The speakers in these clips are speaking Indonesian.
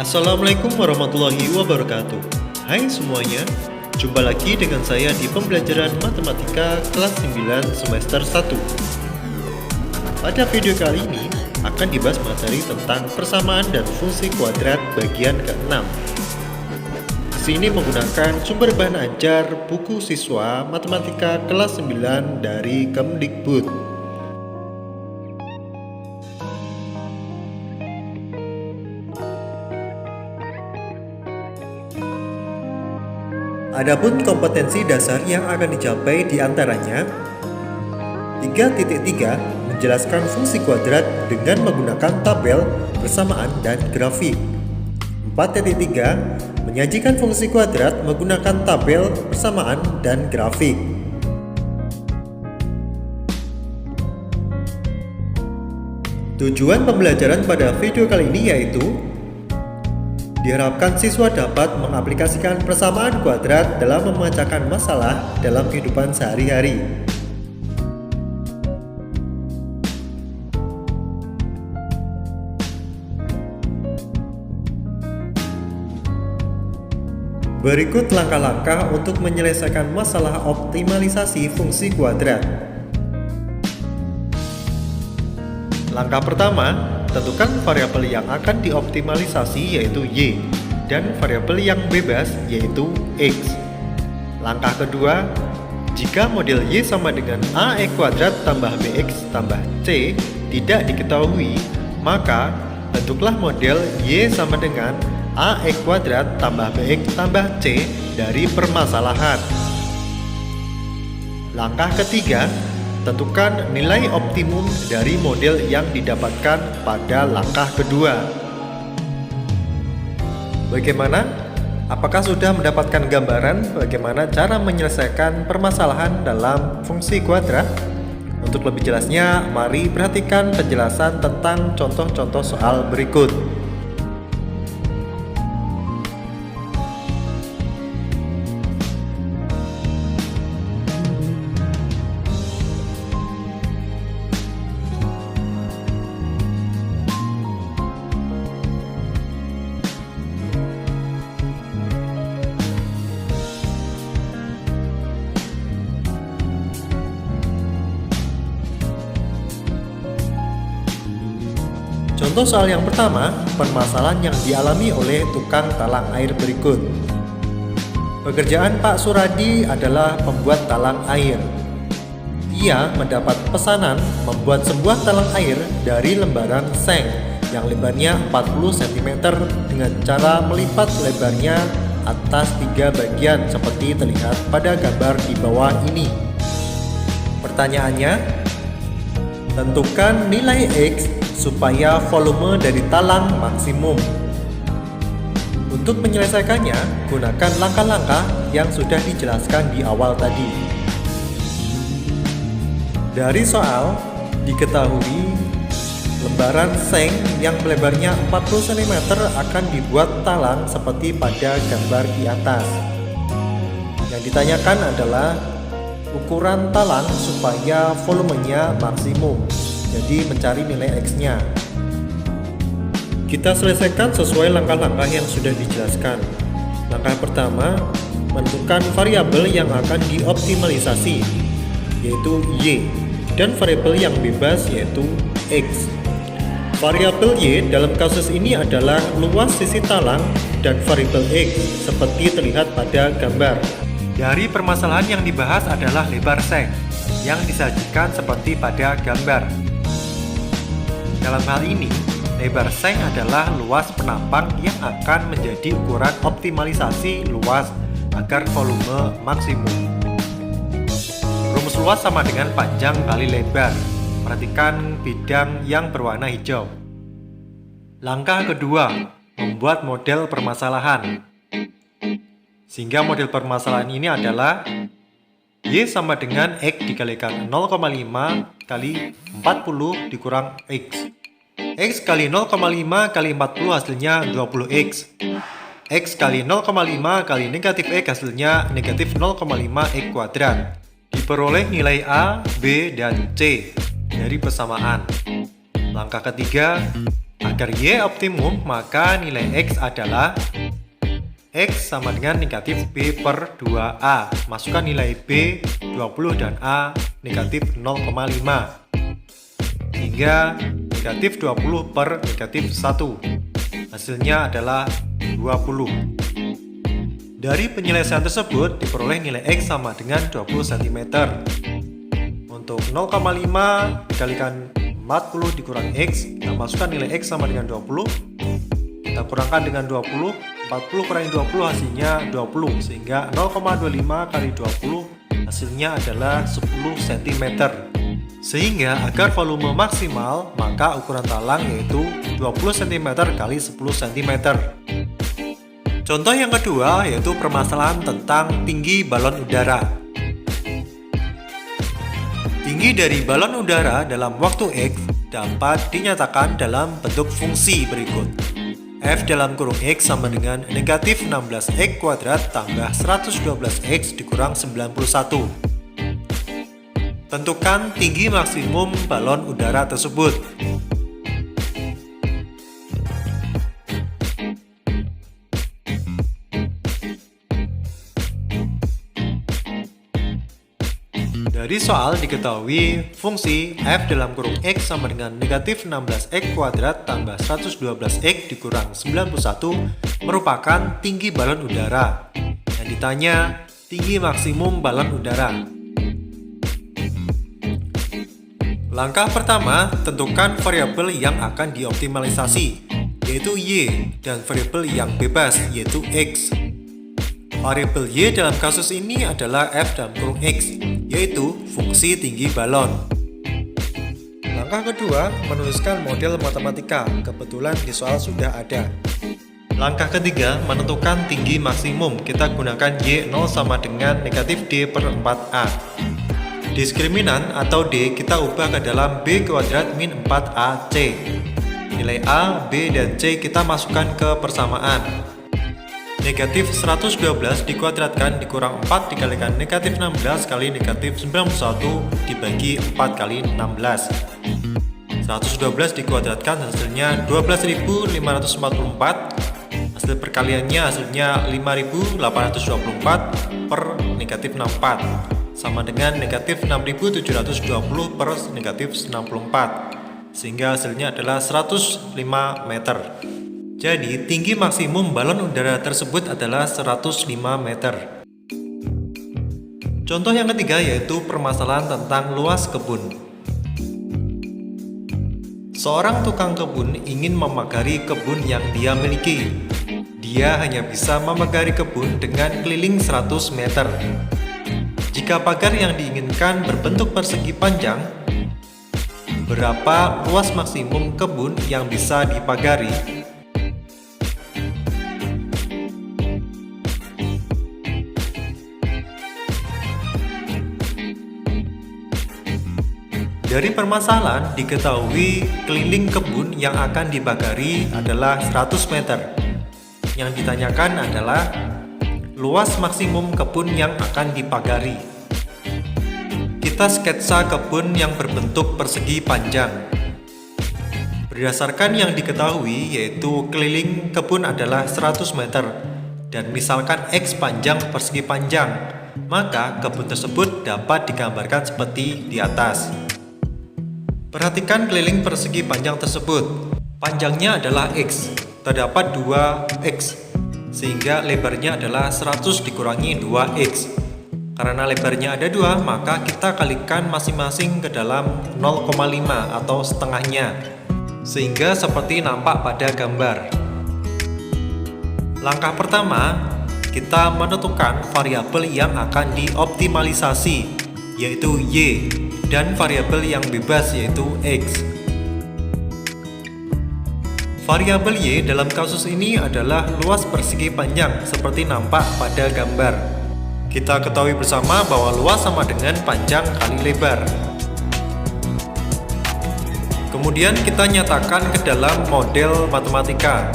Assalamualaikum warahmatullahi wabarakatuh. Hai semuanya, jumpa lagi dengan saya di pembelajaran matematika kelas 9 semester 1. Pada video kali ini akan dibahas materi tentang persamaan dan fungsi kuadrat bagian ke-6. Di sini menggunakan sumber bahan ajar buku siswa matematika kelas 9 dari Kemdikbud. Adapun kompetensi dasar yang akan dicapai diantaranya 3.3 menjelaskan fungsi kuadrat dengan menggunakan tabel, persamaan, dan grafik. 4.3 menyajikan fungsi kuadrat menggunakan tabel, persamaan, dan grafik. Tujuan pembelajaran pada video kali ini yaitu diharapkan siswa dapat mengaplikasikan persamaan kuadrat dalam memecahkan masalah dalam kehidupan sehari-hari. Berikut langkah-langkah untuk menyelesaikan masalah optimalisasi fungsi kuadrat. Langkah pertama, tentukan variabel yang akan dioptimalisasi yaitu Y dan variabel yang bebas yaitu X. Langkah kedua, jika model Y sama dengan AX kuadrat tambah BX tambah C tidak diketahui, maka bentuklah model Y sama dengan AX kuadrat tambah BX tambah C dari permasalahan. Langkah ketiga, tentukan nilai optimum dari model yang didapatkan pada langkah kedua. Bagaimana? Apakah sudah mendapatkan gambaran bagaimana cara menyelesaikan permasalahan dalam fungsi kuadrat? Untuk lebih jelasnya, mari perhatikan penjelasan tentang contoh-contoh soal berikut. Contoh soal yang pertama, permasalahan yang dialami oleh tukang talang air berikut. Pekerjaan Pak Suradi adalah pembuat talang air. Ia mendapat pesanan membuat sebuah talang air dari lembaran seng yang lebarnya 40 cm dengan cara melipat lebarnya atas 3 bagian seperti terlihat pada gambar di bawah ini. Pertanyaannya, tentukan nilai X supaya volume dari talang maksimum. Untuk menyelesaikannya, gunakan langkah-langkah yang sudah dijelaskan di awal tadi. Dari soal, diketahui lembaran seng yang lebarnya 40 cm akan dibuat talang seperti pada gambar di atas. Yang ditanyakan adalah ukuran talang supaya volumenya maksimum. Jadi mencari nilai X-nya. Kita selesaikan sesuai langkah-langkah yang sudah dijelaskan. Langkah pertama, menentukan variabel yang akan dioptimalisasi, yaitu Y, dan variabel yang bebas yaitu X. Variabel Y dalam kasus ini adalah luas sisi talang dan variabel X seperti terlihat pada gambar. Dari permasalahan yang dibahas adalah lebar seng yang disajikan seperti pada gambar. Dalam hal ini, lebar seng adalah luas penampang yang akan menjadi ukuran optimalisasi luas agar volume maksimum. Rumus luas sama dengan panjang kali lebar. Perhatikan bidang yang berwarna hijau. Langkah kedua, membuat model permasalahan. Sehingga model permasalahan ini adalah Y sama dengan X dikalikan 0,5 kali 40 dikurang X. X kali 0,5 kali 40 hasilnya 20X. X kali 0,5 kali negatif X hasilnya negatif 0,5 X kuadrat. Diperoleh nilai A, B, dan C dari persamaan. Langkah ketiga, Agar Y optimum, maka nilai X adalah X sama dengan negatif B per 2A. Masukkan nilai B 20 dan A negatif 0,5. Hingga negatif 20 per negatif 1. Hasilnya adalah 20. Dari penyelesaian tersebut diperoleh nilai X sama dengan 20 cm. Untuk 0,5 dikalikan 40 dikurang X, kita masukkan nilai X sama dengan 20. Kita kurangkan dengan 20, 40 kurangi 20 hasilnya 20, sehingga 0,25 kali 20 hasilnya adalah 10 cm. Sehingga agar volume maksimal, maka ukuran talang yaitu 20 cm kali 10 cm. Contoh yang kedua yaitu permasalahan tentang tinggi balon udara. Tinggi dari balon udara dalam waktu X dapat dinyatakan dalam bentuk fungsi berikut. F dalam kurung X sama dengan negatif 16X kuadrat tambah 112X dikurang 91. Tentukan tinggi maksimum balon udara tersebut. Dari soal diketahui fungsi F dalam kurung X sama dengan negatif 16X kuadrat tambah 112X dikurang 91 merupakan tinggi balon udara. Yang ditanya tinggi maksimum balon udara. Langkah pertama, tentukan variabel yang akan dioptimalisasi, yaitu Y, dan variabel yang bebas, yaitu X. Variabel Y dalam kasus ini adalah F dalam kurung X, yaitu fungsi tinggi balon. Langkah kedua, menuliskan model matematika. Kebetulan di soal sudah ada. Langkah ketiga, menentukan tinggi maksimum. Kita gunakan Y0 sama dengan negatif D per 4A. Diskriminan atau D kita ubah ke dalam B kuadrat min 4AC. Nilai A, B, dan C kita masukkan ke persamaan. Negatif 112 dikuadratkan dikurang 4 dikalikan negatif 16 kali negatif 91 dibagi 4 kali 16. 112 dikuadratkan hasilnya 12.544. Hasil perkaliannya hasilnya 5.824 per negatif 64 sama dengan negatif 6.720 per negatif 64, sehingga hasilnya adalah 105 meter. Jadi, tinggi maksimum balon udara tersebut adalah 105 meter. Contoh yang ketiga yaitu permasalahan tentang luas kebun. Seorang tukang kebun ingin memagari kebun yang dia miliki. Dia hanya bisa memagari kebun dengan keliling 100 meter. Jika pagar yang diinginkan berbentuk persegi panjang, berapa luas maksimum kebun yang bisa dipagari? Dari permasalahan diketahui keliling kebun yang akan dipagari adalah 100 meter. Yang ditanyakan adalah luas maksimum kebun yang akan dipagari. Kita sketsa kebun yang berbentuk persegi panjang. Berdasarkan yang diketahui yaitu keliling kebun adalah 100 meter dan misalkan X panjang persegi panjang, maka kebun tersebut dapat digambarkan seperti di atas. Perhatikan keliling persegi panjang tersebut. Panjangnya adalah X, terdapat 2X, sehingga lebarnya adalah 100 dikurangi 2X. Karena lebarnya ada 2, maka kita kalikan masing-masing ke dalam 0,5 atau setengahnya, sehingga seperti nampak pada gambar. Langkah pertama, kita menentukan variabel yang akan dioptimalisasi, yaitu Y, dan variabel yang bebas yaitu X. Variabel Y dalam kasus ini adalah luas persegi panjang seperti nampak pada gambar. Kita ketahui bersama bahwa luas sama dengan panjang kali lebar. Kemudian kita nyatakan ke dalam model matematika.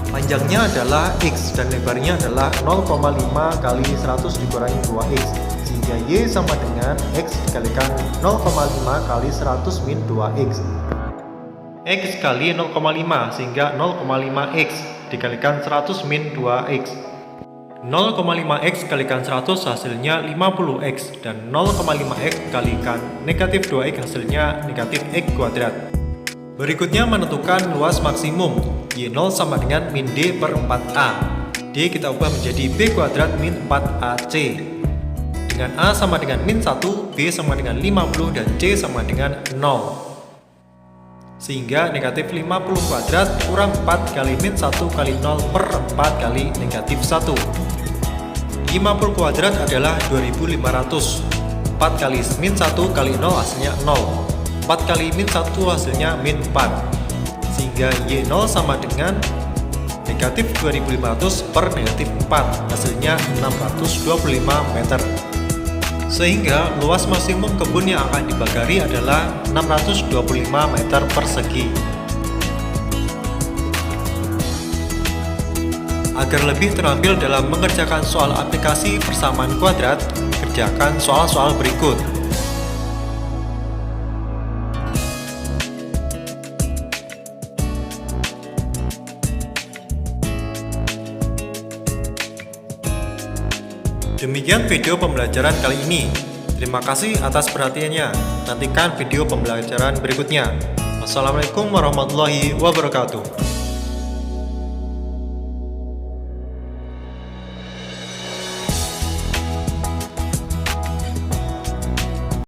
Panjangnya adalah X dan lebarnya adalah 0,5 kali 100 dikurangi 2X, sehingga Y sama dengan X dikalikan 0,5 kali 100 min 2X. X kali 0,5 sehingga 0,5X dikalikan 100 min 2X. 0,5X kalikan 100 hasilnya 50X dan 0,5X kalikan negatif 2X hasilnya negatif X kuadrat. Berikutnya menentukan luas maksimum. Y0 sama dengan min D per 4A. D kita ubah menjadi B kuadrat min 4AC. Dengan A sama dengan min 1, B sama dengan 50, dan C sama dengan 0. Sehingga negatif 50 kuadrat kurang 4 kali min 1 kali 0 per 4 kali negatif 1. 50 kuadrat adalah 2500. 4 kali min 1 kali 0 hasilnya 0. 4 kali min 1 hasilnya min 4. Sehingga Y0 sama dengan negatif 2500 per negatif 4, hasilnya 625 meter. Sehingga luas maksimum kebun yang akan dibagari adalah 625 meter persegi. Agar lebih terampil dalam mengerjakan soal aplikasi persamaan kuadrat, kerjakan soal-soal berikut. Demikian video pembelajaran kali ini. Terima kasih atas perhatiannya. Nantikan video pembelajaran berikutnya. Wassalamualaikum warahmatullahi wabarakatuh.